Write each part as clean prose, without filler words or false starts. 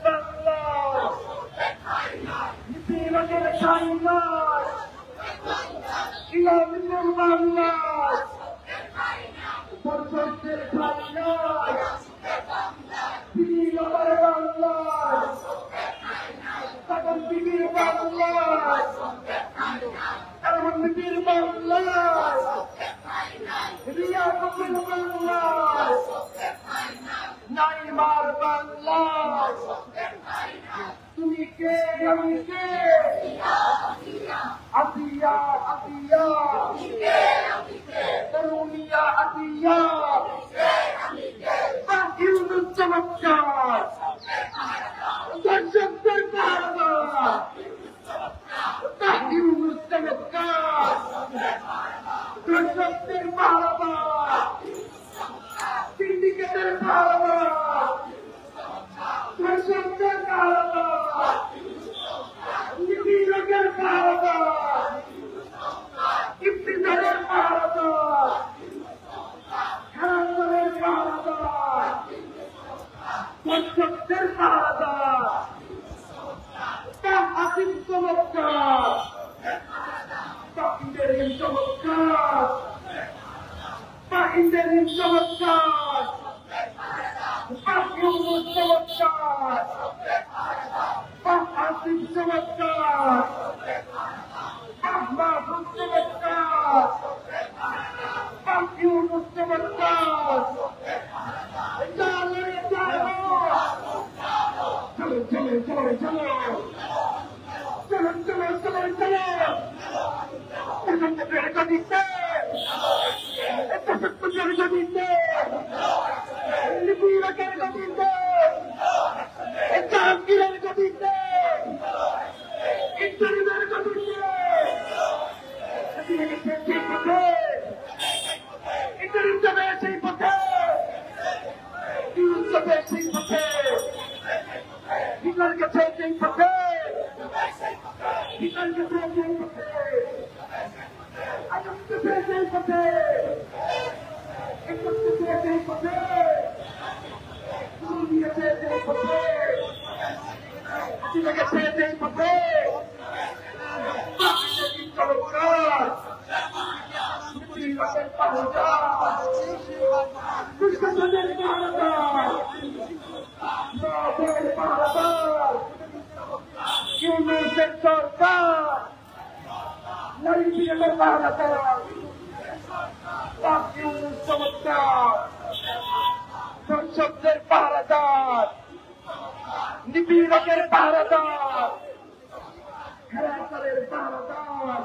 বাংলায় নিপীড়কের ঠাঁই নয়, ইসলামের বাংলায় বর্ষদের ঠাঁই নয়, বিপ্লবের বাংলায় সকল বিবির বাংলায় এমনটির বাংলায় রিয়াকতের বাংলায় নাইমার বাংলায় তুমি কে আমি কে আতিয়া আতিয়া তরুণিয়া আতিয়া ইউনুস চমৎকার দর্শকদের বারবার ইউনুস চমৎকার দর্শকদের বারবার সিন্ডিকেটের বারবার দর্শকদের বারবার নিপীড়কের বারবার ইফতিজারের বারবার খেলাধুলের বারবার দর্শকদের বারবার আসিফ চমৎকার ইন্টারিম চমৎকার ইন্টারিম চমৎকার ইউনুস চমৎকার আসিফ চমৎকার মাহফুজ চমৎকার ইউনুস চমৎকার চলো চলো চলো চলো চলো চলো চলো চলো দিতে দিতে নিপীড়কের গতিতে জাহাঙ্গীরের গতিতে ইন্টারিমের গতিতে সেই পথে ইন্টারিম যাবে সেই পথে ইউনুস যাবে সেই পথে হিটলার গেছে সেই পথে হিটলার গেছে সেই পথে আজম গেছে সেই পথে একটু গেছে সেই পথে শুরু দিয়েছে সেই পথে হাসিনা গেছে সেই পথে চমৎকার নিপীড়কের পাহাড় দুষ্কর্মদের পাহাড় ইউনুসের সরকার নিপীড়কের পাহাড় ইউনুস চমৎকার দর্শকদের পাহারাদার নিপীড়কের পাহারাদার খেলাধুলের পাহারাদার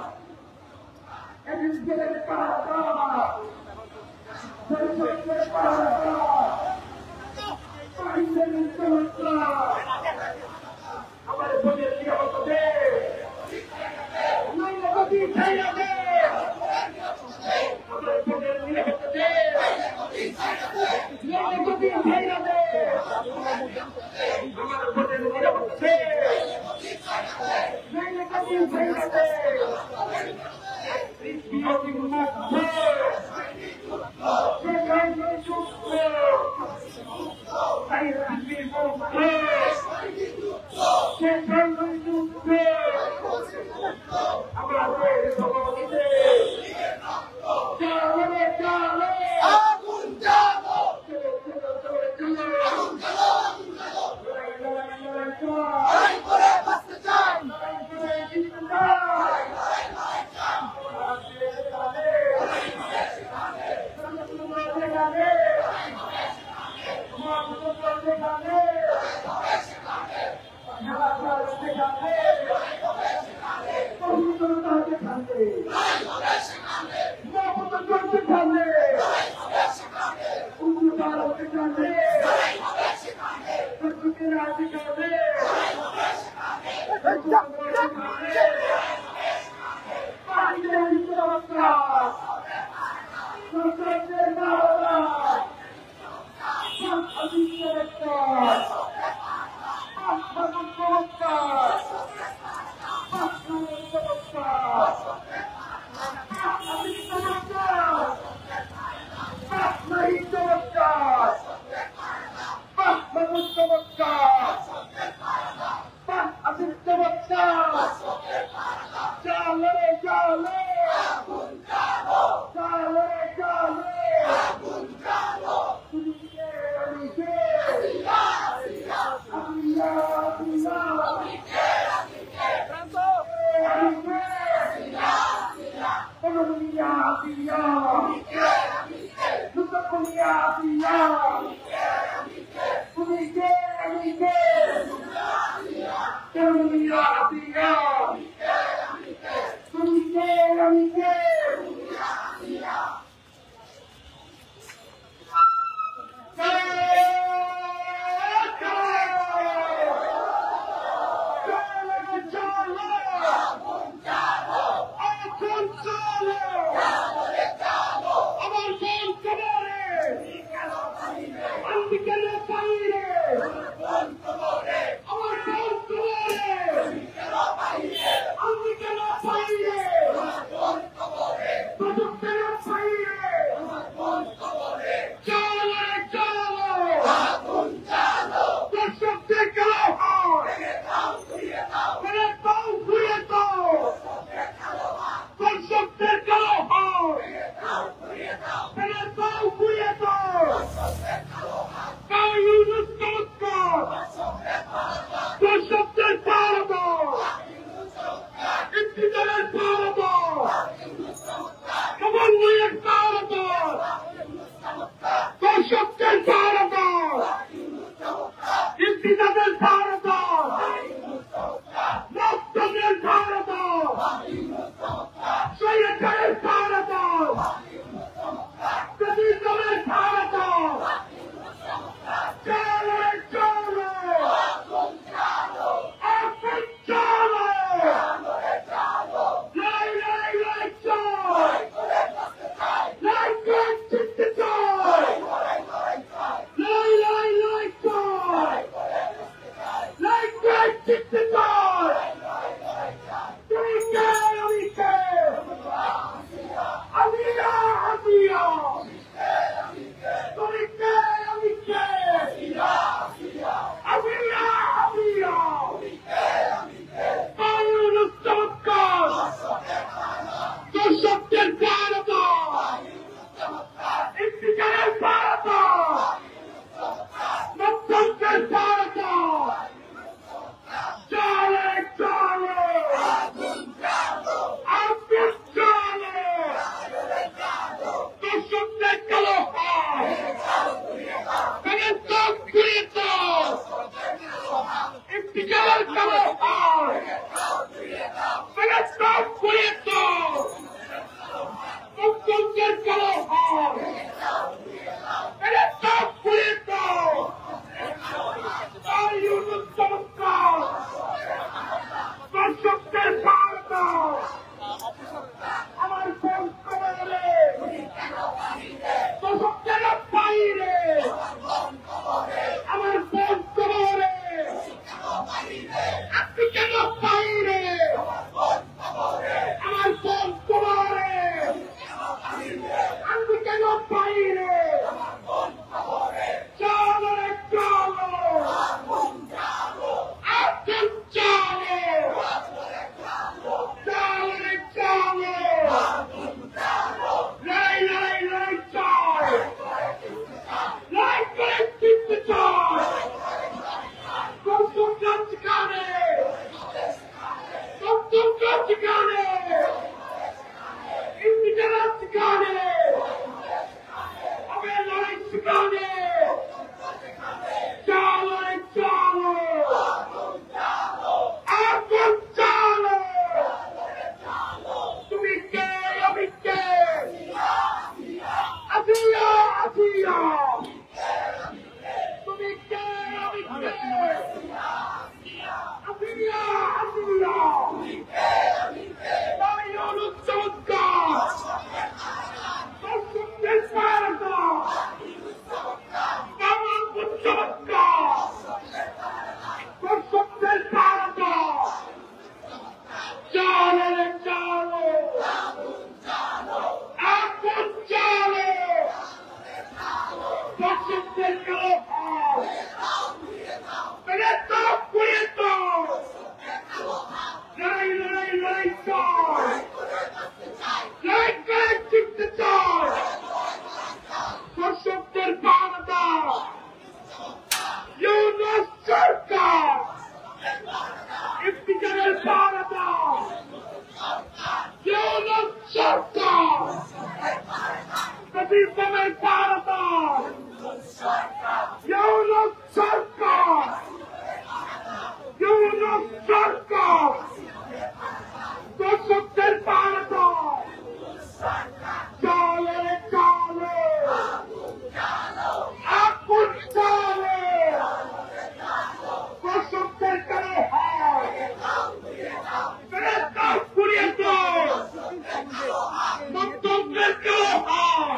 এজেন্সিদের পাহারাদার দর্শকদের পাহারাদার বাহিনীর চমৎকার আমার বোনের নিরাপত্তা দে নৈরাপতি ছাইয়া দে আমার বোনের নিরাপত্তা দে নৈরাপতি ছাইয়া দে আমার বোনের নিরাপত্তা দে নৈরাপতি ছাইয়া দে বিরোধী মুক্ত সেখানে যুক্ত তাই রাখবি মুক্ত সেখানে যুক্ত আমাদের সমাজে চলে চলে আগুন জ্বালো চলে চলে চলে লড়াই করে বাঁচতে চাই লড়াই করে জিততে চাই চমৎকার আমার দর্শকদের পাহাড় চলে চলে আগুন চলে দর্শকদের কেন হয় পুড়িয়ে তো দর্শকদের কেন হয়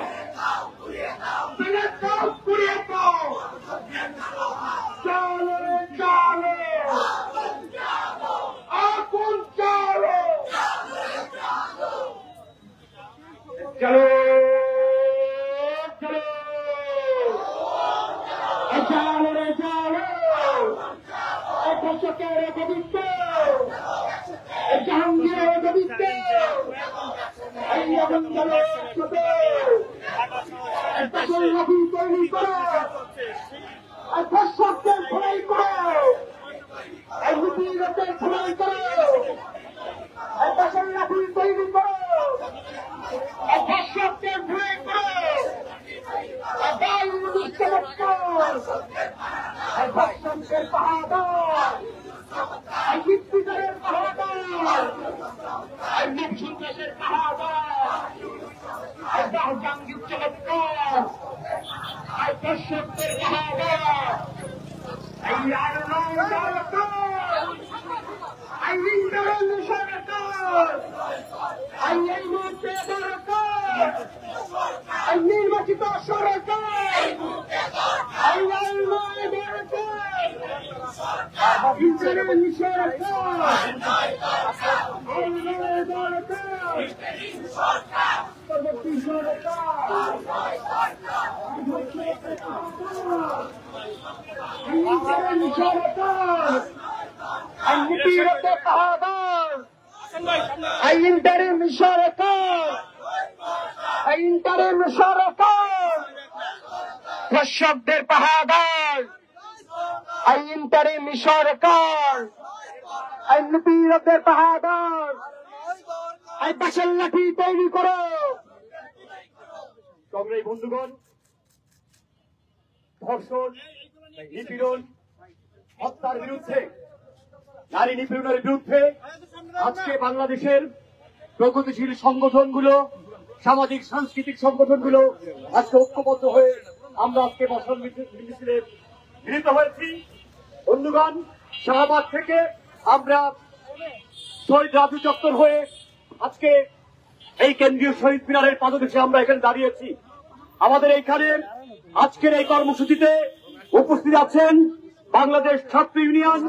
পুড়িয়ে তো চলে চলে আগুন চলে চলো চলো চলো রে চলো দর্শকের পবিত্র জাহাঙ্গীরের পবিত্র এই আগুন চলো রবি তৈরি করো দর্শকদের খোলাই করো মুক্তিযোদ্ধাদের খোলাই করো রবি তৈরি করো দর্শকদের খোলাই করো দর্শকদের পাহাড় মুক্তিদের পাহাড় সন্ত্রাসের পাহাড় জাহাঙ্গীর চমৎকার দর্শকদের পাহাড় এই মুহূর্তে নির্বাচিত সরকার পরবর্তী interim সরকার দর্শকদের পাহাড় interim সরকার মুক্তিযোদ্ধাদের পাহাড় পাশের লাঠি তৈরি করো। সংগ্রামী বন্ধুগণ, ধর্ষণ, নিপীড়ন, হত্যার বিরুদ্ধে, নারী নিপীড়নের বিরুদ্ধে আজকে বাংলাদেশের প্রগতিশীল সংগঠনগুলো, সামাজিক সাংস্কৃতিক সংগঠনগুলো আজকে ঐক্যবদ্ধ হয়ে আমরা আজকে মশাল মিছিলে মিলিত হয়েছি। বন্ধুগণ, শাহবাগ থেকে আমরা শহীদ রাজু চত্বর হয়ে আজকে এই কেন্দ্রীয় শহীদ মিনারের পাদদেশে আমরা এখানে দাঁড়িয়েছি। আমাদের এইখানে আজকের এই কর্মসূচিতে উপস্থিত আছেন বাংলাদেশ ছাত্র ইউনিয়ন,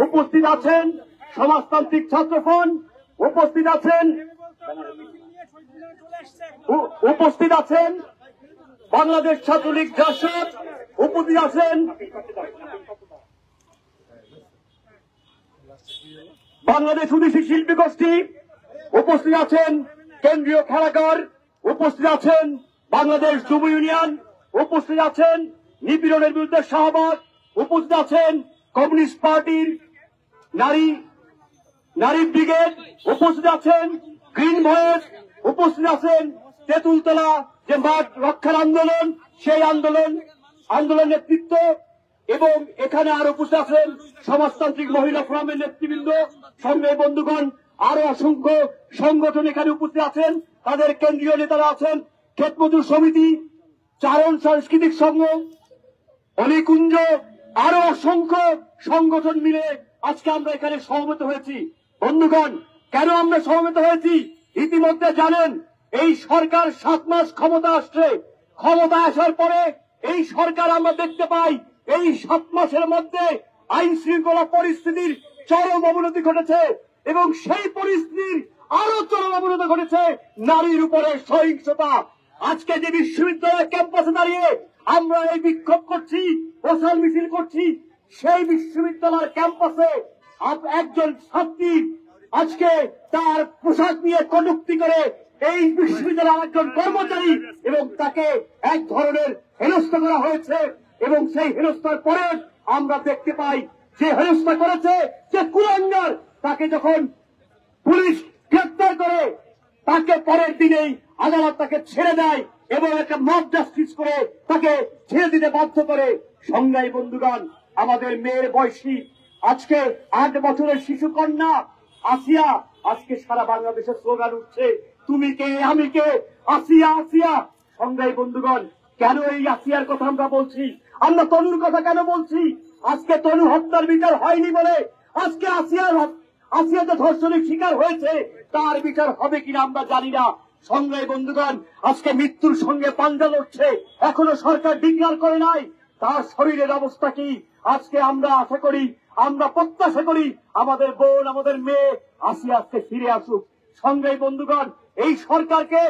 উপস্থিত আছেন সমাজতান্ত্রিক ছাত্রফ্রন্ট, উপস্থিত আছেন বাংলাদেশ ছাত্রলীগ জাসদ, উপস্থিত আছেন বাংলাদেশ ওবিসি শিল্পী গোষ্ঠী, উপস্থিত আছেন কেন্দ্রীয় খেলাঘর, উপস্থিত আছেন বাংলাদেশ যুব ইউনিয়ন, উপস্থিত আছেন নিপীড়নের বিরুদ্ধে শাহবাগ, উপস্থিত আছেন কমিউনিস্ট পার্টির নারী ব্রিগেড, উপস্থিত আছেন গ্রিন ভয়েস, উপস্থিত আছেন তেঁতুলতলা যে মাঠ রক্ষার আন্দোলন, সেই আন্দোলন নেতৃত্ব, এবং এখানে আরো উপস্থিত আছেন সমাজতান্ত্রিক মহিলা ফোরামের নেতৃবৃন্দ। সঙ্গে বন্ধুগণ, আরো অসংখ্য সংগঠন এখানে উপস্থিত আছেন, তাদের কেন্দ্রীয় নেতারা আছেন, ক্ষেতমজুর সমিতি, চারণ সাংস্কৃতিক সংঘ, অলিকুঞ্জ, আরো অসংখ্য সংগঠন মিলে আজকে আমরা এখানে সমবেত হয়েছি। বন্ধুগণ, কেন আমরা সমবেত হয়েছি ইতিমধ্যে জানেন। এই সরকার 7 মাস ক্ষমতা আসছে, ক্ষমতা আসার পরে এই সরকার আমরা দেখতে পাই এই 7 মাসের মধ্যে আইন শৃঙ্খলা পরিস্থিতির চরম অবনতি ঘটেছে, এবং সেই পরিস্থিতির আরো চরম অবনতি ঘটেছে নারীর উপরে সহিংসতা। আজকে যে বিশ্ববিদ্যালয় ক্যাম্পাসে দাঁড়িয়ে আমরা এই বিক্ষোভ করছি, প্রচার মিছিল করছি, সেই বিশ্ববিদ্যালয়ের ক্যাম্পাসে একজন ছাত্রী আজকে তার পোশাক নিয়ে কটূক্তি করে এই বিশ্ববিদ্যালয়ের একজন কর্মচারী, এবং তাকে এক ধরনের হেনস্থা করা হয়েছে। এবং সেই হেনস্থার পরে আমরা দেখতে পাই যে হেনস্থা করেছে যে কুলাঙ্গার, তাকে যখন পুলিশ গ্রেপ্তার করে তাকে পরের দিনেই আদালত তাকে ছেড়ে দেয় এবং একটা মব জাস্টিস করে তাকে ছেড়ে দিতে বাধ্য করে। সংগ্রামী বন্ধুগণ, আমাদের মেয়ের বয়সী আজকে 8 বছরের শিশু কন্যা আসিয়া, আজকে সারা বাংলাদেশের স্লোগান উঠছে তুমি কে আমি কে, আসিয়া আসিয়া। সংগ্রামী বন্ধুগণ, কেন এই আসিয়ার কথা আমরা বলছি? আমরা তনুর কথা কেন বলছি? আজকে তনু হত্যার বিচার হয়নি বলে আজকে আসিয়া যে ধর্ষণের শিকার হয়েছে তার বিচার হবে কিনা আমরা জানি না। সংগ্রামী বন্ধুগণ, আজকে মৃত্যুর সঙ্গে পাঞ্জা লড়ছে, এখনো সরকার ডিক্লার করে নাই তার শরীরের অবস্থা কি। আজকে আমরা আশা করি, আমরা প্রত্যাশা করি আমাদের বোন, আমাদের মেয়ে আসিয়া আজকে ফিরে আসুক। সংগ্রামী বন্ধুগণ, এই সরকারকে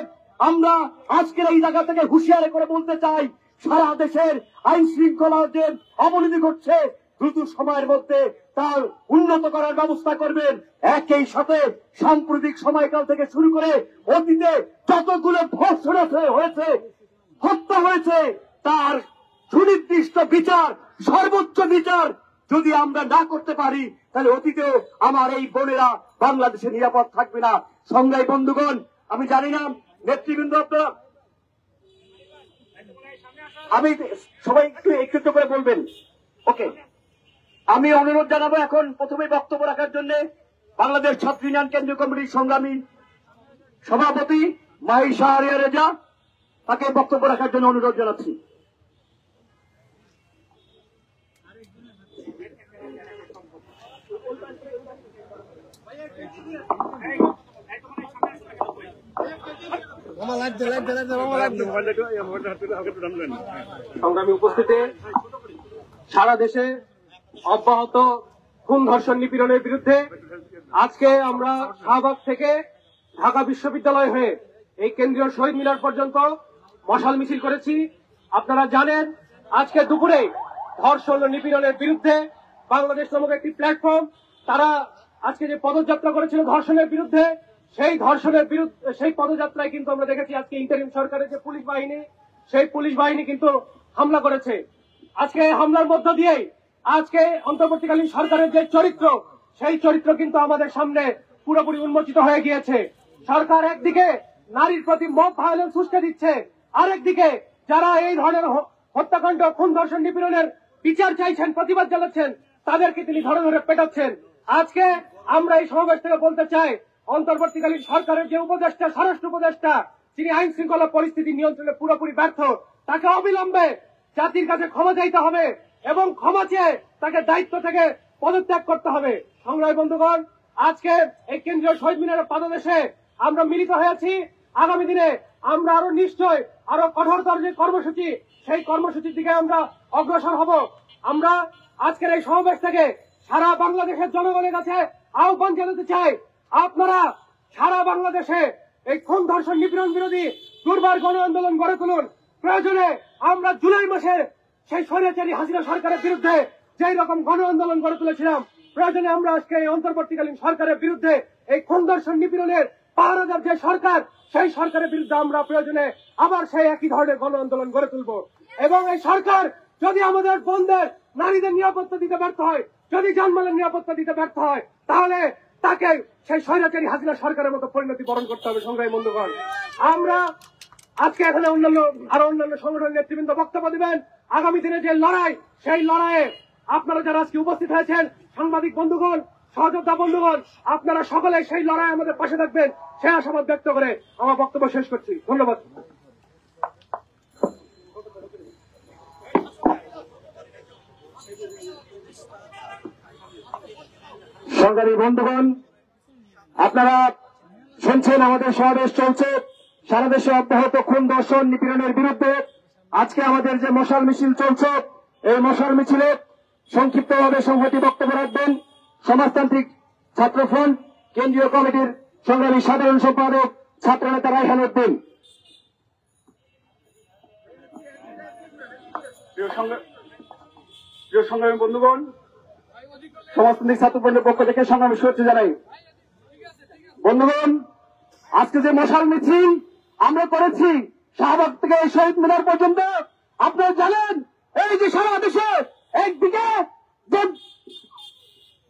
আমরা আজকের এই জায়গা থেকে হুঁশিয়ারি করে বলতে চাই, সারা দেশের আইন শৃঙ্খলার যে অবনতি ঘটছে দ্রুত সময়ের মধ্যে তার উন্নত করার ব্যবস্থা করবেন। একই সাথে সাম্প্রতিক সময়কাল থেকে শুরু করে অতীতে যতগুলো ধর্ষণ হয়েছে, হত্যা হয়েছে, তার সুনির্দিষ্ট বিচার, সর্বোচ্চ বিচার যদি আমরা না করতে পারি তাহলে অতীতে আমার এই বোনেরা বাংলাদেশে নিরাপদ থাকবে না। সংগ্রামী বন্ধুগণ, আমি জানি না নেতৃবৃন্দ আপনারা, আমি সবাই একটু করে বলবেন। ওকে, আমি অনুরোধ জানাবো এখন প্রথমে বক্তব্য রাখার জন্য বাংলাদেশ ছাত্র ইউনিয়ন কেন্দ্রীয় কমিটির সংগ্রামী সভাপতি মাহি শাহরিয়ার রেজা, তাকে বক্তব্য রাখার জন্য অনুরোধ জানাচ্ছি। সংগ্রামী উপস্থিতি, সারা দেশে অব্যাহত খুন ধর্ষণ নিপীড়নের বিরুদ্ধে আজকে আমরা শাহবাগ থেকে ঢাকা বিশ্ববিদ্যালয় হয়ে এই কেন্দ্রীয় শহীদ মিনার পর্যন্ত মশাল মিছিল করেছি। আপনারা জানেন আজকে দুপুরে ধর্ষণ ও নিপীড়নের বিরুদ্ধে বাংলাদেশ নামক একটি প্ল্যাটফর্ম, তারা আজকে যে পদযাত্রা করেছিল ধর্ষণের বিরুদ্ধে, সেই পদযাত্রায় কিন্তু আমরা দেখেছি আজকে ইন্টারিম সরকারের যে পুলিশ বাহিনী, সেই পুলিশ বাহিনী কিন্তু হামলা করেছে। আজকে হামলার মধ্য দিয়ে আজকে অন্তর্বর্তীকালীন সরকারের যে চরিত্র, সেই চরিত্র কিন্তু আমাদের সামনে পুরোপুরি উন্মোচিত হয়ে গিয়েছে। সরকার একদিকে নারীর প্রতি মব ভায়োলেন্স উস্কে দিচ্ছে, আরেকদিকে যারা এই ধরনের হত্যাকাণ্ড, খুন ধর্ষণ নিপীড়নের বিচার চাইছেন, প্রতিবাদ জানাচ্ছেন, তাদেরকে তিনি ধরে ধরে পেটাচ্ছেন। আজকে আমরা এই সমাবেশ থেকে বলতে চাই, অন্তর্বর্তীকালীন সরকারের যে উপদেষ্টা, স্বরাষ্ট্র উপদেষ্টা, যিনি আইন শৃঙ্খলা পরিস্থিতি নিয়ন্ত্রণে পুরোপুরি ব্যর্থ, তাকে অবিলম্বে জাতির কাছে ক্ষমা চাইতে হবে এবং ক্ষমা চেয়ে তাকে দায়িত্ব থেকে পদত্যাগ করতে হবে। সংগ্রামী বন্ধুগণ, আজকে এই কেন্দ্রীয় শহীদ মিনারের পাদদেশে আমরা মিলিত হয়েছি। আগামী দিনে আমরা আরো নিশ্চয় আরো কঠোরতর যে কর্মসূচি, সেই কর্মসূচির দিকে আমরা অগ্রসর হব। আমরা আজকের এই সমাবেশ থেকে সারা বাংলাদেশের জনগণের কাছে আহ্বান জানাতে চাই, আপনারা সারা বাংলাদেশে এই খুন ধর্ষণ নিপীড়ন বিরোধী দুর্বার গণ আন্দোলন গড়ে তুলুন। প্রয়োজনে আমরা জুলাই মাসে সেই স্বৈরাচারী হাসিনা সরকারের বিরুদ্ধে যেই রকম গণ আন্দোলন গড়ে তুলেছিলাম, প্রয়োজনে আমরা আজকে এই অন্তর্বর্তীকালীন সরকারের বিরুদ্ধে এই খুন ধর্ষণ নিপীড়নের পাহারাদার যে সরকার, সেই সরকারের বিরুদ্ধে আমরা প্রয়োজনে আবার সেই একই ধরনের গণ আন্দোলন গড়ে তুলব। এবং এই সরকার যদি আমাদের বোনদের, নারীদের নিরাপত্তা দিতে ব্যর্থ হয়, যদি জানমালের নিরাপত্তা দিতে ব্যর্থ হয়, তাহলে তাকে সেই স্বৈরাচারী হাসিনা সরকারের মতো পরিণতি বরণ করতে হবে। সংগ্রামী বন্ধুগণ, আমরা আজকে এখানে অন্যান্য সংগঠনের নেতৃবৃন্দ বক্তব্য দিবেন। আগামী দিনে যে লড়াই, সেই লড়াইয়ে আপনারা যারা আজকে উপস্থিত হয়েছেন, সাংবাদিক বন্ধুগণ, সহযোদ্ধা বন্ধুগণ, আপনারা সকলে সেই লড়াই আমাদের পাশে থাকবেন, সে আশাবাদ ব্যক্ত করে আমার বক্তব্য শেষ করছি। ধন্যবাদ। সংগ্রামী বন্ধুগণ, আপনারা শুনছেন আমাদের সমাবেশ চলছে সারা দেশে অব্যাহত খুন ধর্ষণ নিপীড়নের বিরুদ্ধে। আজকে আমাদের যে মশাল মিছিল চলছে, এই মশাল মিছিলে সংক্ষিপ্তভাবে সংহতি বক্তব্য রাখবেন সমাজতান্ত্রিক ছাত্র ফ্রন্ট কেন্দ্রীয় কমিটির সংগ্রামী সাধারণ সম্পাদক ছাত্রনেতা রায়হান উদ্দিন। প্রিয় সংগ্রামী বন্ধুগণ, সমাজতান্ত্রিক ছাত্র ফ্রন্টের পক্ষ থেকে সংগ্রামী শুভেচ্ছা জানাই। বন্ধুগণ, আজকে যে মশাল মিছিল আমরা করেছি শাহবাগ থেকে শহীদ মিনার পর্যন্ত, আপনারা জানেন এই যে সারা দেশে একদিকে যে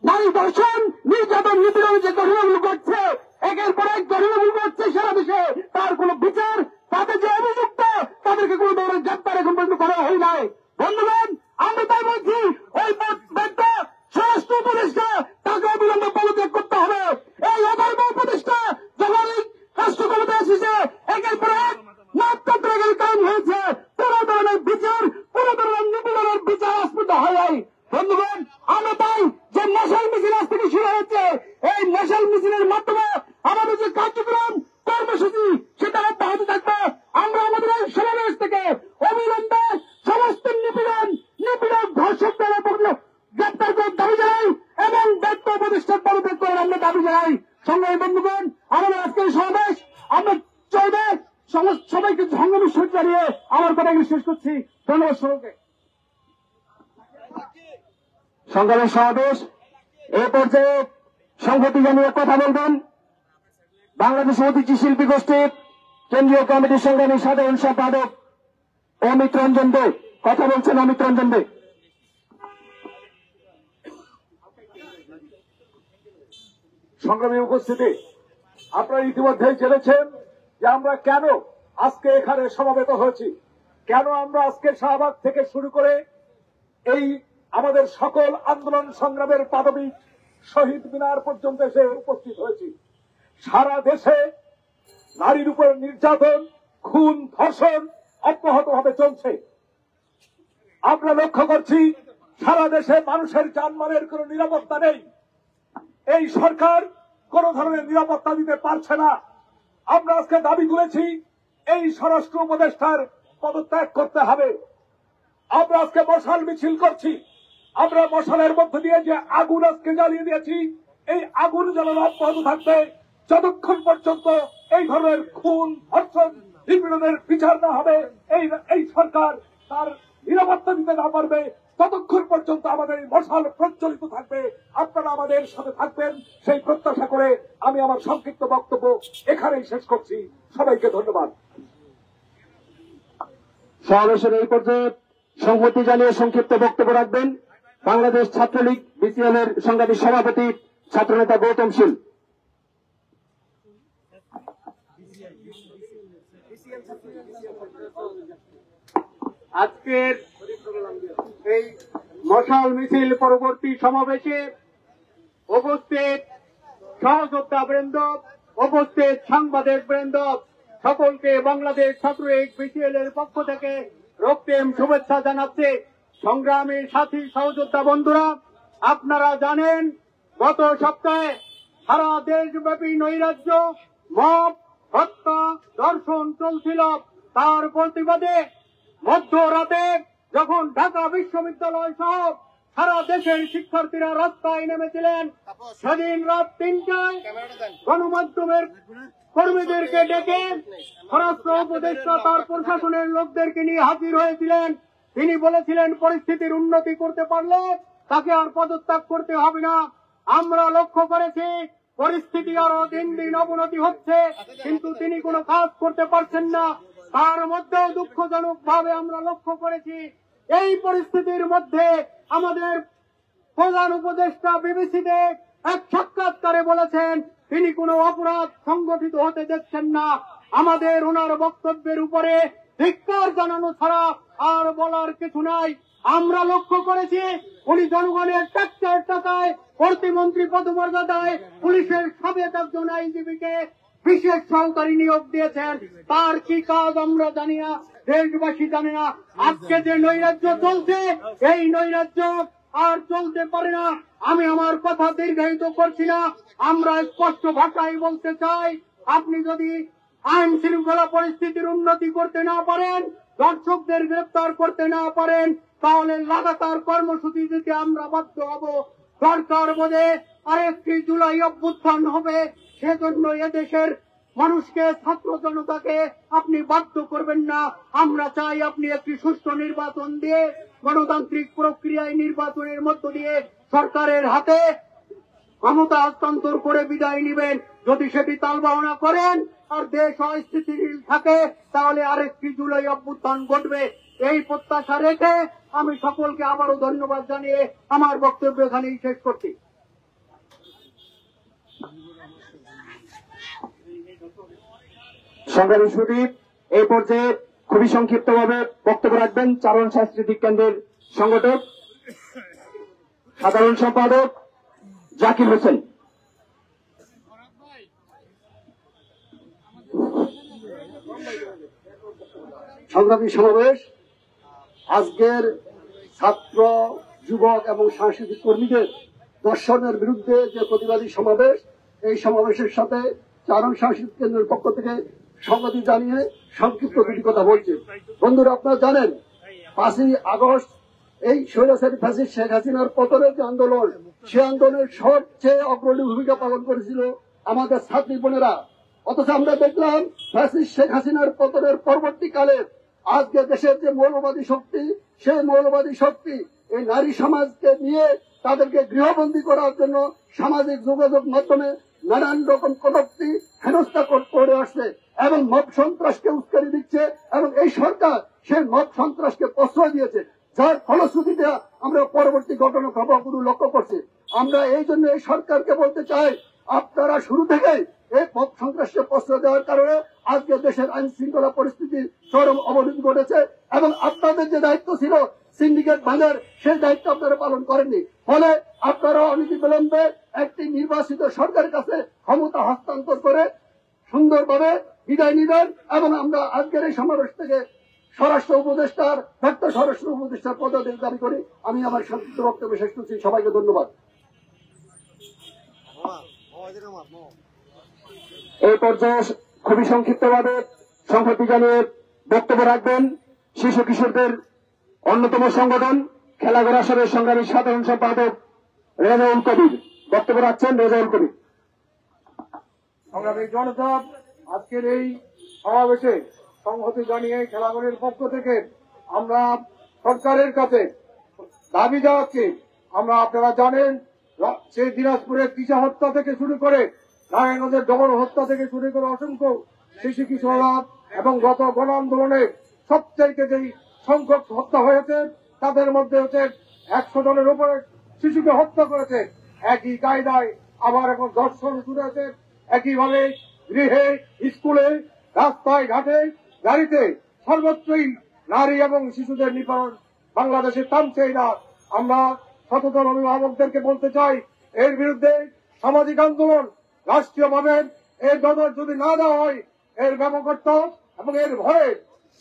নারী ধর্ষণ, নির্যাতন, নিপীড়ন যে ঘটনাগুলো ঘটছে, একের পর এক ঘটনাগুলো ঘটছে সারা দেশে, তার কোন বিচার, তাদের যে অভিযুক্ত তাদেরকে কোন ধরনের গ্রেপ্তার এখন পর্যন্ত করা হয় নাই। বন্ধুগণ, আমরা তাই বলছি, ওই স্বরাষ্ট্র উপদেষ্টা তাকে অবিলম্বে পদত্যাগ করতে হবে আজ থেকে শুরু হচ্ছে। এই মশাল মিছিলের মাধ্যমে আমাদের যে কার্যক্রম কর্মসূচি সেটা অব্যাহত থাকবে। আমরা আমাদের এই সমাবেশ থেকে অবিলম্বে সমস্ত নিপীড়ক ধর্ষকদের গ্রেপ্তার করার দাবি জানাই এবং ব্যর্থ প্রতিষ্ঠান পদত্যাগ করার আমরা দাবি জানাই। সংগ্রামী বন্ধুগণ, আমাদের আজকের সমাবেশ আমরা চলবে। সবাইকে সংগ্রামী শহীদ জানিয়ে আমার কথাগুলি শেষ করছি। ধন্যবাদ সবাইকে। সংগ্রামী সমাবেশ এ পর্যায়ে সংহতি জানিয়ে কথা বলবেন বাংলাদেশ অতিথি শিল্পী গোষ্ঠীর কেন্দ্রীয় কমিটির সংগ্রামী সাধারণ সম্পাদক অমিত রঞ্জন দে। কথা বলছেন অমিত রঞ্জন দে। সংগ্রামী উপস্থিতি, আপনারা ইতিমধ্যেই জেনেছেন যে আমরা কেন আজকে এখানে সমবেত হয়েছি, কেন আমরা আজকে শাহবাগ থেকে শুরু করে এই আমাদের সকল আন্দোলন সংগ্রামের পাদবী শহীদ মিনার পর্যন্ত এসে উপস্থিত হয়েছি। সারা দেশে নারীর উপর নির্যাতন, খুন, ধর্ষণ অব্যাহতভাবে চলছে। আমরা লক্ষ্য করছি সারা দেশে মানুষের জানমালের কোনো নিরাপত্তা নেই। এই সরকার কোন ধরনের নিরাপত্তা দিতে পারছে না। আমরা আজকে দাবি তুলেছি এই স্বরাষ্ট্র উপদেষ্টার পদত্যাগ করতে হবে। আমরা আজকে মশাল মিছিল করছি। আমরা মশালের মধ্য দিয়ে যে আগুন আজকে জ্বালিয়ে দিয়েছি, এই আগুন জ্বালানো অব্যাহত থাকবে যতক্ষণ পর্যন্ত এই ধরনের খুন, ধর্ষণ, নিপীড়নের বিচার না হবে, এই সরকার তার নিরাপত্তা দিতে না পারবে, ততক্ষণ পর্যন্ত আমাদের এই মশাল প্রজ্বলিত থাকবে। আপনারা আমাদের সাথে থাকবেন সেই প্রত্যাশা করে আমি আমার সংক্ষিপ্ত বক্তব্য এখানেই শেষ করছি। সবাইকে ধন্যবাদ। সমাবেশের এই পর্যায়ে সংহতি জানিয়ে সংক্ষিপ্ত বক্তব্য রাখবেন বাংলাদেশ ছাত্রলীগ বিসিএল এর সংগ্রামী সভাপতি ছাত্রনেতা গৌতম শীল। আজকের এই মশাল মিছিল পরবর্তী সমাবেশে উপস্থিত সহযোদ্ধা বৃন্দ, উপস্থিত সাংবাদিক বৃন্দ, সকলকে বাংলাদেশ ছাত্রলীগ বিসিএল এর পক্ষ থেকে রক্তিম শুভেচ্ছা জানাচ্ছে। সংগ্রামী সাথী সহযোদ্ধা বন্ধুরা, আপনারা জানেন গত সপ্তাহে সারা দেশব্যাপী নৈরাজ্য, মব, হত্যা, ধর্ষণ চলছিল। তার প্রতিবাদে মধ্যরাতে যখন ঢাকা বিশ্ববিদ্যালয় সহ সারা দেশের শিক্ষার্থীরা রাস্তায় নেমেছিলেন, সেদিন রাত 3টায় গণমাধ্যমের কর্মীদেরকে ডেকে স্বরাষ্ট্র উপদেষ্টা তার প্রশাসনের লোকদেরকে নিয়ে হাজির হয়েছিলেন। তিনি বলেছিলেন পরিস্থিতির উন্নতি করতে পারলে তাকে আর পদত্যাগ করতে হবে না। আমরা লক্ষ্য করেছি পরিস্থিতি আরো দিন দিন অবনতি হচ্ছে, কিন্তু তিনি কোনো কাজ করতে পারছেন না। তার মধ্যেও দুঃখজনক ভাবে আমরা লক্ষ্য করেছি এই পরিস্থিতির মধ্যে আমাদের প্রধান উপদেষ্টা বিবিসিতে এক সাক্ষাৎকারে বলেছেন তিনি কোনো অপরাধ সংগঠিত হতে দিচ্ছেন না। আমাদের ওনার বক্তব্যের উপরে ধিক্কার জানানো ছাড়া আর বলার কিছু নাই। আমরা লক্ষ্য করেছি উনি জনগণের ট্যাক্সের টাকায় প্রতিমন্ত্রী পদমর্যাদায় পুলিশের সাবেক একজন আইনজীবীকে বিশেষ সহকারী নিয়োগ দিয়েছেন। তার কি কাজ আমরা জানি না, দেশবাসী জানে না। আজকে যে নৈরাজ্য চলছে, এই নৈরাজ্য আর চলতে পারে না। আমি আমার কথা দীর্ঘায়িত করছি না। আমরা স্পষ্ট ভাষায় বলতে চাই, আপনি যদি আইন শৃঙ্খলা পরিস্থিতির উন্নতি করতে না পারেন, দর্শকদের গ্রেপ্তার করতে না পারেন, তাহলে লাগাতার কর্মসূচি দিতে আমরা বাধ্য হব। সরকার বোধে আরেকটি জুলাই অভ্যুত্থান হবে, সেজন্য এদেশের মানুষকে, ছাত্র জনতাকে আপনি বাধ্য করবেন না। আমরা চাই আপনি একটি সুষ্ঠু নির্বাচন দিয়ে, গণতান্ত্রিক প্রক্রিয়ায় নির্বাচনের মধ্য দিয়ে সরকারের হাতে ক্ষমতা হস্তান্তর করে বিদায় নেবেন। যদি সেটি তালবাহনা করেন আর দেশ অস্থিতিশীল থাকে, তাহলে আরেকটি জুলাই অভ্যুত্থান ঘটবে। এই প্রত্যাশা রেখে আমি সকলকে আবারও ধন্যবাদ জানিয়ে আমার বক্তব্য এখানেই শেষ করছি। সংগ্রামী সুদীপ এই পর্যায়ে খুবই সংক্ষিপ্তভাবে বক্তব্য রাখবেন চারণ সাংস্কৃতিক কেন্দ্রের সংগঠক সাধারণ সম্পাদক জাকির হোসেন। সংগ্রামী সমাবেশ, আজকের ছাত্র, যুবক এবং সাংস্কৃতিক কর্মীদের ধর্ষণের বিরুদ্ধে যে প্রতিবাদী সমাবেশ, এই সমাবেশের সাথে চারণ সাংস্কৃতিক কেন্দ্রের পক্ষ থেকে সংগতি জানিয়ে সংক্ষিপ্ত দুটি কথা বলছি। বন্ধুরা, আপনারা জানেন 5ই আগস্ট এই স্বৈরাচারী ফ্যাসিস্ট শেখ হাসিনার পতনের যে আন্দোলন, সে আন্দোলনের সবচেয়ে অগ্রণী ভূমিকা পালন করেছিল আমাদের ছাত্রী বোনেরা। অথচ আমরা দেখলাম ফ্যাসিস্ট শেখ হাসিনার পতনের পরবর্তীকালে আজকে দেশের যে মৌলবাদী শক্তি, সেই মৌলবাদী শক্তি এই নারী সমাজকে নিয়ে তাদেরকে গৃহবন্দী করার জন্য সামাজিক যোগাযোগ মাধ্যমে নানান রকম কটূক্তি হেনস্থা করে আসছে এবং মব সন্ত্রাসকে উস্কানি দিচ্ছে, এবং এই সরকার সেই মব সন্ত্রাসকে প্রশ্রয় দিয়েছে, যার ফলশ্রুতিতে আমরা পরবর্তী ঘটনাগুলো লক্ষ্য করছি। আমরা এই জন্য এই সরকারকে বলতে চাই, আপনারা শুরু থেকেই এই মব সন্ত্রাসকে প্রশ্রয় দেওয়ার কারণে আজকে দেশের আইন শৃঙ্খলা পরিস্থিতি চরম অবনতি ঘটেছে, এবং আপনাদের যে দায়িত্ব ছিল সিন্ডিকেট ভাঙার, সেই দায়িত্ব আপনারা পালন করেননি। ফলে আপনারা অনতিবিলম্বে একটি নির্বাচিত সরকারের কাছে ক্ষমতা হস্তান্তর করে সুন্দরভাবে বিদায় নিবেন, এবং আমরা আজকের এই সমাবেশ থেকে স্বরাষ্ট্র উপদেষ্টার স্বরাষ্ট্র উপদেষ্টার পদত্যাগ দাবি করি। আমি আমার সংক্ষিপ্ত বক্তব্য শেষ করছি। সবাইকে ধন্যবাদ। এই পর্যায়ে খুবই সংক্ষিপ্তভাবে সংহতি জানিয়ে বক্তব্য রাখবেন শিশু কিশোরদের অন্যতম সংগঠন খেলাঘর আসরের সংগ্রামী সাধারণ সম্পাদক রেজাউল কবির। বক্তব্য রাখছেন রেজাউল কবির। সংগ্রামী জনতা, আজকের এই সমাবেশে সংহতি জানিয়ে খেলাঘরের পক্ষ থেকে আমরা সরকারের কাছে দাবি জানাচ্ছি। আমরা, আপনারা জানেন, সেই দিনাজপুরের তিশা হত্যা থেকে শুরু করে নারায়ণগঞ্জের ডবল হত্যা থেকে শুরু করে অসংখ্য শিশু কিশোররা এবং গত গণ আন্দোলনে সবচাইতে যেই সংখ্যক হত্যা হয়েছে, তাদের মধ্যে হচ্ছে 100 জনের উপরে শিশুকে হত্যা করেছে। একই কায়দায় আবার এখন ধর্ষণ শুরু হয়েছে। একইভাবে গৃহে, স্কুলে, রাস্তায় ঘাটে, গাড়িতে সর্বত্রই নারী এবং শিশুদের নিপীড়ন বাংলাদেশে থামছেই না। আমরা সচেতন অভিভাবকদেরকে বলতে চাই, এর বিরুদ্ধে সামাজিক আন্দোলন রাষ্ট্রীয়ভাবে এর নজর যদি না দেওয়া হয়, এর ব্যাপকতা এবং এর ভয়ে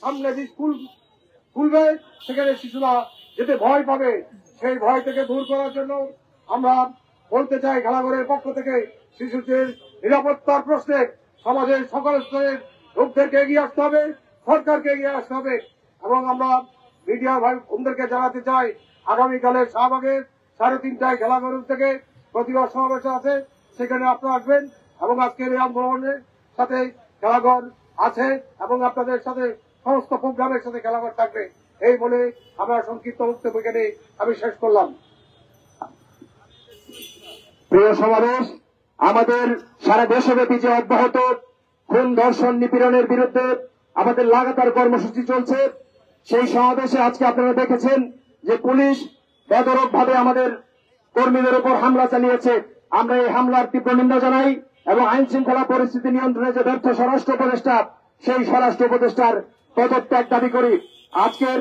সামনে যে স্কুল খুলবে সেখানে শিশুরা যেতে ভয় পাবে, সেই ভয় থেকে দূর করার জন্য আমরা বলতে চাই, খেলাঘরের পক্ষ থেকে শিশুদের নিরাপত্তার প্রশ্নে সমাজের সকল স্তরের লোকদেরকে এগিয়ে আসতে হবে, সরকারকে এগিয়ে আসতে হবে। এবং আমরা মিডিয়া ভাই বোনদেরকে জানাতে চাই, আগামীকালের শাহবাগের 3:30টায় খেলাঘর থেকে প্রতিবাদ সমাবেশ আছে, সেখানে আপনারা আসবেন এবং আজকের এই আন্দোলনের সাথে খেলাঘর আছে এবং আপনাদের সাথে সমস্ত প্রোগ্রামের সাথে খেলাঘর থাকবে। এই বলে আমরা সংক্ষিপ্ত বক্তব্য এখানে আমি শেষ করলাম। প্রিয় সমাবেশ, আমাদের সারা দেশব্যাপী যে অব্যাহত খুন, ধর্ষণ, নিপীড়নের বিরুদ্ধে আমাদের লাগাতার কর্মসূচি চলছে, সেই সমাবেশে আজকে আপনারা দেখেছেন যে পুলিশ বেধড়কভাবে আমাদের কর্মীদের উপর হামলা চালিয়েছে। আমরা এই হামলার তীব্র নিন্দা জানাই এবং আইন শৃঙ্খলা পরিস্থিতি নিয়ন্ত্রণে যে ব্যর্থ স্বরাষ্ট্র উপদেষ্টা, সেই স্বরাষ্ট্র উপদেষ্টার পদত্যাগ দাবি করি। আজকের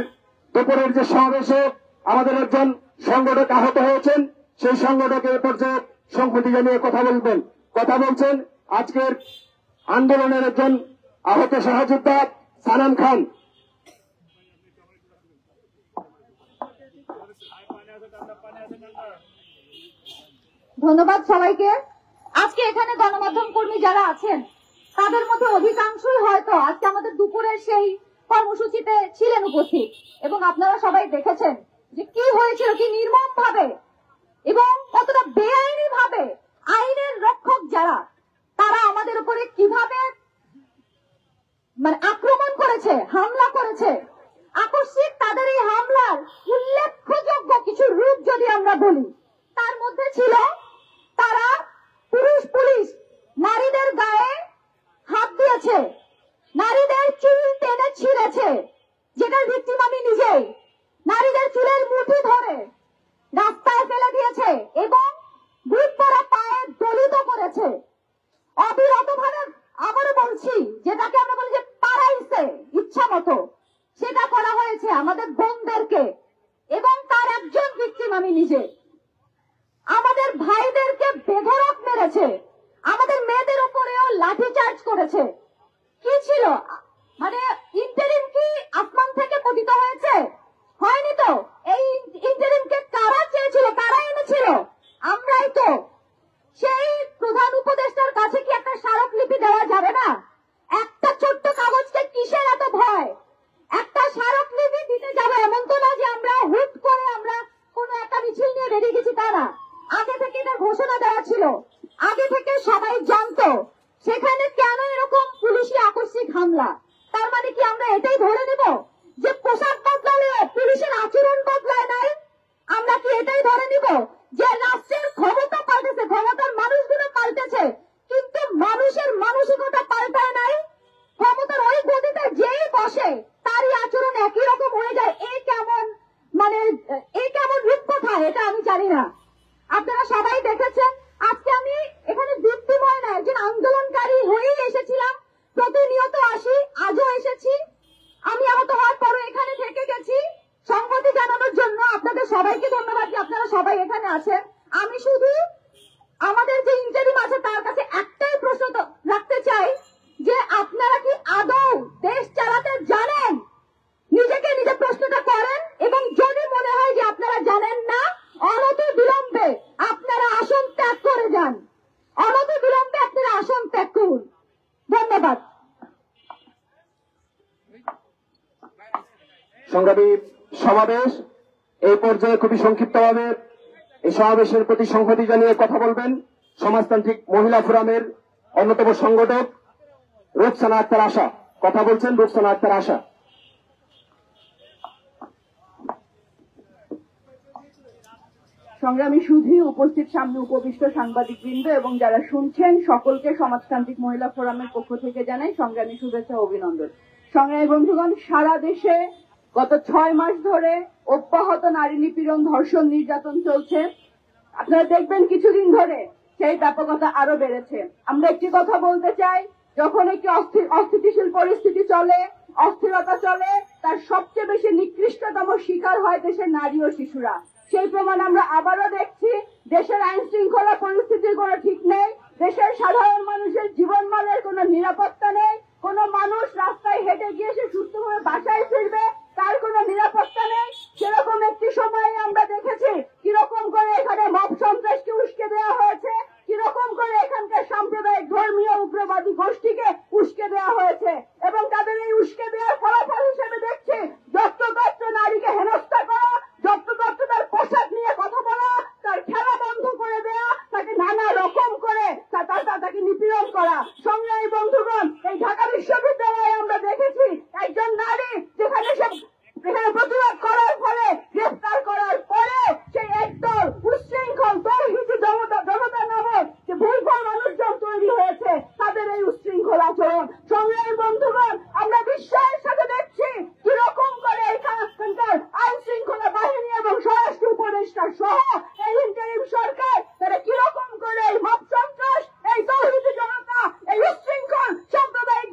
দুপুরের যে সমাবেশে আমাদের একজন সংগঠক আহত হয়েছেন, সেই সংগঠকের পর্যায়ে সংহতি জানিয়ে কথা বলছেন আজকের আন্দোলনের একজন আহত সহযোদ্ধা সানাম খান। ধন্যবাদ সবাইকে। আজকে এখানে গণমাধ্যম কর্মী যারা আছেন, তাদের মধ্যে অধিকাংশই হয়তো আজকে আমাদের দুপুরের সেই কর্মসূচিতে ছিলেন উপস্থিত, এবং আপনারা সবাই দেখেছেন যে কি হয়েছিল, কি নির্মম ভাবে এবং কতটা বেআইনি ভাবে আইনের রক্ষক যারা, তারা আমাদের উপরে কিভাবে আক্রমণ করেছে, হামলা করেছে। আকস্মিক তাদের এই হামলার উল্লেখযোগ্য কিছু রূপ যদি আমরা বলি, তার মধ্যে ছিল তারা পুলিশ নারীদের গায়ে হাত দিয়েছে, নারীদের চুল টেনে ছিঁড়েছে, যেটার ভিকটিম আমি নিজেই, নারীদের চুলের মুঠি ধরে রাস্তায় ফেলে দিয়েছে এবং বুট পরা পায়ে দলিত করেছে। অবিরতভাবে, আবারও বলছি, যেটাকে আমরা বলি যে পাড়াইছে ইচ্ছা মতো, সেটা করা হয়েছে আমাদের বোনদেরকে, এবং তার একজন ভিকটিম আমি নিজে। আমাদের ভাইদেরকে বেধড়ক মেরেছে, আমাদের মেয়েদের উপরেও লাঠিচার্জ করেছে। কি ছিল, ইন্টারিম কি আসমান থেকে পতিত হয়েছে? হয়নি তো। এই ইন্টারিমকে কারা চেয়েছিল, কারা এনেছিল? আমরাই সেই প্রধান উপদেষ্টার কাছে কি একটা স্মারকলিপি দেওয়া যাবে না? একটা ছোট্ট কাগজকে কিসের এত ভয়? একটা স্মারকলিপি দিতে যাবে, এমন তো না যে আমরা হুট করে আমরা কোনো একটা মিছিল নিয়ে বেরিয়ে গেছি, তা না। আগে থেকে এটা ঘোষণা দেওয়া ছিল, আগে থেকে সবাই জানতো। সেখানে কেন এরকম পুলিশি আকস্মিক হামলা? তার মানে কি আমরা এটাই ধরে নেব যে পোশাক বদলালে পুলিশের আচরণ বদলায় নাই? আমরা কি এটাই ধরে নিব যে রাষ্ট্রের ক্ষমতা পাল্টেছে, ক্ষমতার মানুষগুলো পাল্টেছে, কিন্তু মানুষের মানসিকতা পাল্টায় নাই? ক্ষমতার ওই গদিতে যেই বসে তারই আচরণ একই রকম হয়ে যায়। এই কেমন রূপকথা, এটা আমি জানি না। আপনারা সবাই দেখেছেন, আজকে আমি এখানে দীপ্তিময় না, একজন আন্দোলনকারী হয়েই এসেছিলাম। প্রতিনিয়ত আসি, আজও এসেছি। আমি আহত হওয়ার পরও এখানে থেকে গেছি সংহতি জানানোর জন্য। আপনাদের সবাইকে ধন্যবাদ যে আপনারা সবাই এখানে আছেন। আমি শুধু আমাদের যে ইন্টারিম আছে তার কাছে একটাই প্রশ্ন রাখতে চাই যে আপনারা কি আদৌ দেশ চালাতে জানেন? নিজেকে নিজে প্রশ্নটা করেন, এবং যদি মনে হয় যে আপনারা জানেন না, অনতি বিলম্বে আপনারা আসন ত্যাগ করে যান। অনতি বিলম্বে আপনারা আসন ত্যাগ করুন। ধন্যবাদ। সংগ্রামী সমাবেশ এই পর্যায়ে খুবই সংক্ষিপ্তভাবে এই সমাবেশের প্রতি সংহতি জানিয়ে কথা বলবেন সমাজতান্ত্রিক মহিলা ফোরামের অন্যতম সংগঠক রুকসানা আক্তার আশা। কথা বলছেন রুকসানা আক্তার আশা। সংগ্রামী সুধী, উপস্থিত সামনে উপবিষ্ট সাংবাদিকবৃন্দ এবং যারা শুনছেন সকলকে সমাজতান্ত্রিক মহিলা ফোরামের পক্ষ থেকে জানাই সংগ্রামী শুভেচ্ছা ও অভিনন্দন। সংগ্রামী বন্ধুগণ, সারা দেশে গত 6 মাস ধরে অব্যাহত নারী নিপীড়ন, ধর্ষণ, নির্যাতন চলছে। আপনারা দেখবেন কিছুদিন ধরে সেই ব্যাপকতা আরো বেড়েছে। আমরা একটি কথা বলতে চাই, যখন একটি অস্থিতিশীল পরিস্থিতি চলে, অস্থিরতা চলে, তার সবচেয়ে বেশি নিকৃষ্টতম শিকার হয় দেশের নারী ও শিশুরা। সেই প্রমাণ আমরা আবারও দেখছি। দেশের আইন শৃঙ্খলা পরিস্থিতির কোনো ঠিক নেই, দেশের সাধারণ মানুষের জীবনমানের কোনো নিরাপত্তা নেই। কোন মানুষ রাস্তায় হেঁটে গিয়ে সে সুস্থভাবে বাসায় ফিরবে তার কোনো নিরাপত্তা নেই। সেরকম একটি সময়ে আমরা দেখেছি কিরকম করে এখানে মব সন্ত্রাসকে উস্কে দেওয়া হয়েছে, কিরকম করে এখানকার সাম্প্রদায়িক ধর্মীয় উগ্রবাদী গোষ্ঠীকে উস্কে দেওয়া হয়েছে, এবং তাদের এই উস্কে দেওয়ার ফলাফল হিসেবে দেখছি যত্রতত্র নারীকে হেনস্থা করা, যত্রতত্র তার পোশাক নিয়ে কথা বলা, তার খেলা বন্ধ করে দেওয়া, তাকে নানা রকম করে তাকে নিপীড়ন করা। সংগ্রামী বন্ধুগণ, এই ঢাকা বিশ্ববিদ্যালয়ে আমরা দেখেছি একজন নারী যেখানে প্রতিবাদ করার ফলে গ্রেফতার করার পরে সেই একদল উচ্ছৃঙ্খল দলহিত জনতা নামক যে ভুলভাল মানুষজন তৈরি হয়েছে, তাদের এই উচ্ছৃঙ্খল আচরণ। সংগ্রামী বন্ধুগণ, আমরা বিস্ময়ের সাথে দেখছি কিরকম করে এখানকার আইন শৃঙ্খলা বাহিনী এবং স্বরাষ্ট্র উপদেষ্টা সহ এই ইন্টারিম সরকার তারা কিরকম করে এই মব সন্ত্রাস, এই দলহিত জনতা, এই উচ্ছৃঙ্খল সাম্প্রদায়িক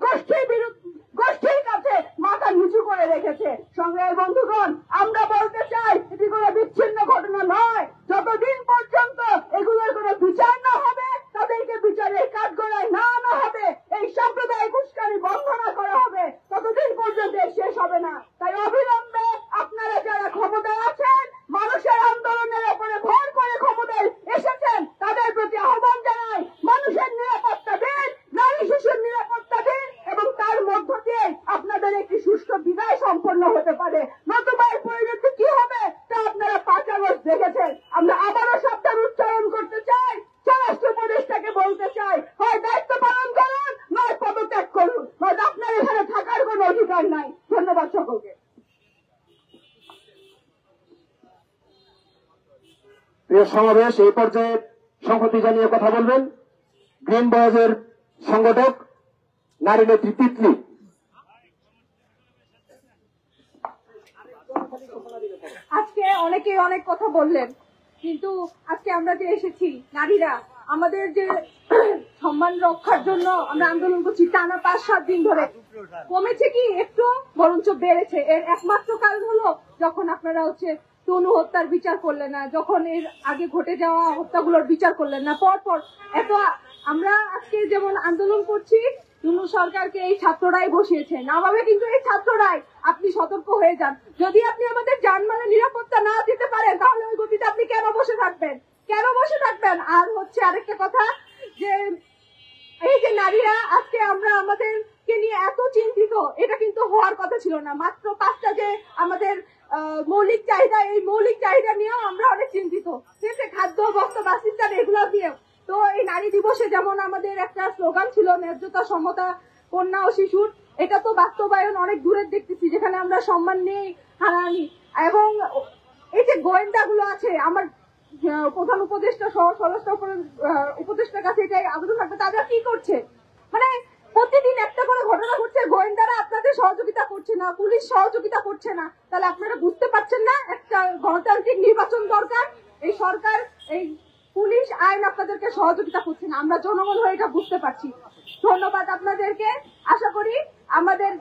গোষ্ঠীর কাছে মাথা নিচু করে রেখেছে। সংগ্রামী বন্ধুগণ, আমরা বলতে চাই এটি কোনো বিচ্ছিন্ন ঘটনা নয়। যতদিন পর্যন্ত এগুলোর কোনো বিচার না হবে, তাদেরকে বিচারের কাঠগড়ায় না আনা হবে, এই সাম্প্রদায়িক উস্কানি বন্ধ না করা হবে, ততদিন পর্যন্ত শেষ হবে না। তাই অবিলম্বে আপনারা যারা ক্ষমতায় আছেন, মানুষের আন্দোলনের উপরে ভর করে ক্ষমতায় এসেছেন, তাদের প্রতি আহ্বান জানাই, মানুষের নিরাপত্তা দিন, নারী শিশুর নিরাপত্তা দিন, এবং তার মধ্য দিয়ে আপনাদের একটি সুষ্ঠু বিদায় সম্পন্ন হতে পারে। নতুবা এর পরিণতি কি হবে তা আপনারা 5 আগস্ট দেখেছেন। আমরা আবারও শব্দের উচ্চারণ করতে চাই, স্বরাষ্ট্র উপদেষ্টাকে বলতে চাই, হয় দায়িত্ব পালন করুন, নয় পদত্যাগ করুন, নয় আপনার এখানে থাকার কোনো অধিকার নাই। ধন্যবাদ সকলকে। প্রিয় সমাবেশ এই পর্যায়ে সংহতি জানিয়ে কথা বলবেন গ্রিন বয়েজের সংগঠক নারী নেত্রী তিতলি। আজকে অনেকেই অনেক কথা বললেন, কিন্তু আজকে আমরা যে এসেছি নারীরা, আমাদের যে সম্মান রক্ষার জন্য আমরা আন্দোলন করছি টানা 5-7 দিন ধরে, কমেছে কি একটু, বরঞ্চ বেড়েছে। এর একমাত্র কারণ হলো যখন আপনারা তনু হত্যার বিচার করলেন না, যখন এর আগে ঘটে যাওয়া হত্যাগুলোর বিচার করলেন না, পরপর এত আমরা আজকে যেমন আন্দোলন করছি, তনু সরকারকে এই ছাত্ররাই বসিয়েছে, নামাবে কিন্তু এই ছাত্ররাই। আপনি সতর্ক হয়ে যান। যদি আপনি আমাদের জানমালের নিরাপত্তা না দিতে পারেন, তাহলে ওই গতিতে আপনি কেন বসে থাকবেন? কেন বসে থাকবেন? আর হচ্ছে আরেকটা কথা, যে এই যে নারীরা আজকে আমরা আমাদেরকে নিয়ে এত চিন্তিত, এটা কিন্তু হওয়ার কথা ছিল না। মাত্র 5টা যে আমাদের মৌলিক চাহিদা, এই মৌলিক চাহিদা নিয়েও আমরা অনেক চিন্তিত, ঠিক আছে, খাদ্য, বস্ত্র, বাসস্থান এগুলো দিয়ে। তো এই নারী দিবসে যেমন আমাদের একটা স্লোগান ছিল ন্যায্যতা, সমতা, কন্যা ও শিশুর, এটা তো বাস্তবায়ন অনেক দূরের দেখতেছি, যেখানে আমরা সম্মান নিয়ে হারানি। এবং এই যে গোয়েন্দাগুলো আছে, আমার প্রধান উপদেষ্টা সহ স্বরাষ্ট্র উপদেষ্টার কাছে এটাই আবেদন থাকবে, তারা কি করছে? মানে প্রতিদিন একটা করে ঘটনা ঘটছে, গোয়েন্দারা আপনাদের সহযোগিতা করছে না, পুলিশ সহযোগিতা করছে না, তাহলে আপনারা বুঝতে পারছেন না একটা গণতান্ত্রিক নির্বাচন দরকার। এই সরকার, এই পুলিশ, আইন আপনাদেরকে সহযোগিতা করছে না। আমরা জনগণ হয়ে এটা বুঝতে পারছি। ধন্যবাদ আপনাদেরকে। আশা করি আমাদের